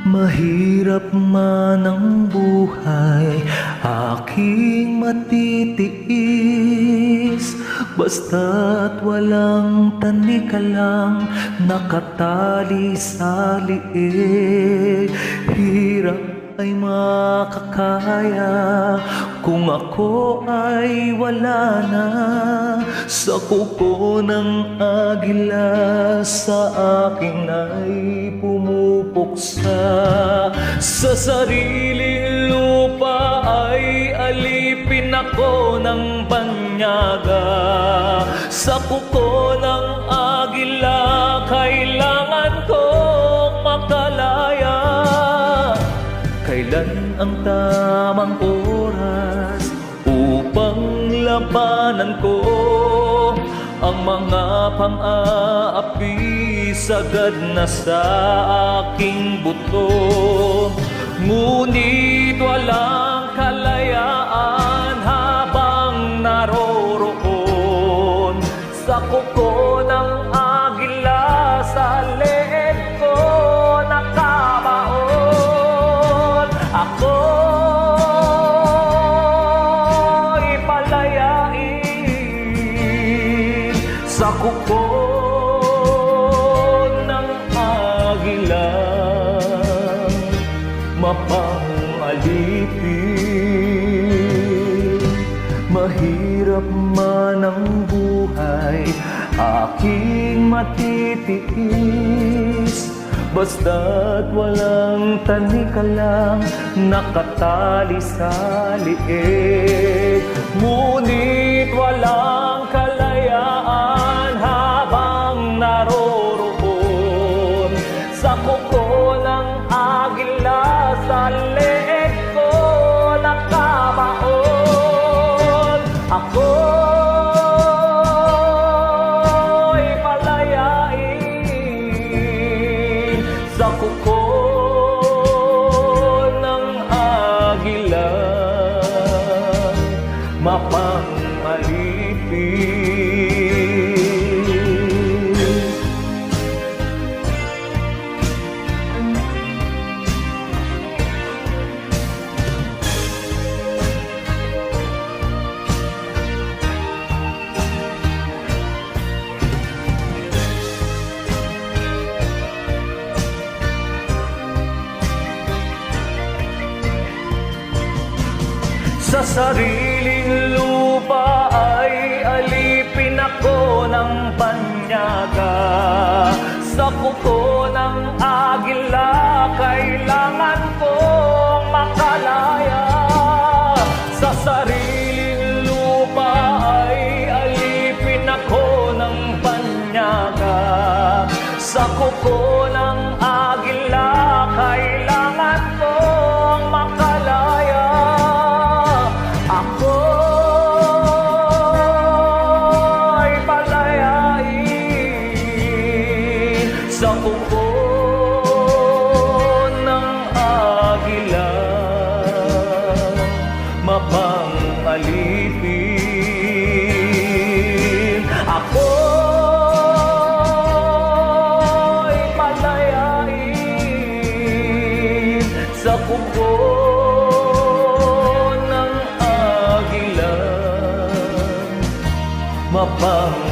Mahirap man ang buhay, aking matitiis. Basta't walang tanikalang nakatali sa liig. Hirap ay makakaya kung ako ay wala na sa kuko ng agila. Sa akin ay pumupuksa, sa sariling lupa ay alipin ako ng banyaga. Sa kuko ng agila kailangan kong makalaya. Kailan ang tamang oras upang labanan ko ang mga pang-aapi sagad na sa aking buto? Ngunit walang kalayaan habang naroroon sa kuko ng agila. Sa leeg ko nakabaon, ako'y palayain sa kuko ng agila. Mapang-alipin, mahirap man ang buhay, aking matitiis. Basta't walang tanikalang nakatali sa liig. Ngunit walang kalayaan habang naroroon sa kuko ng agila. Sa leeg ko nakabaon, ako'y palayain sa kuko ng agila. Mapang-alipin, sa sariling lupa ay alipin ako ng panyaga. Sa kuko ng agila kailangan kong makalaya. Sa sariling lupa ay alipin ako ng panyaga. Sa kuko ng agila kailangan kong makalaya. Ako'y palayain sa kuko ng agila. Mapang-alipin, ako'y palayain sa kuko ng agila. Mapang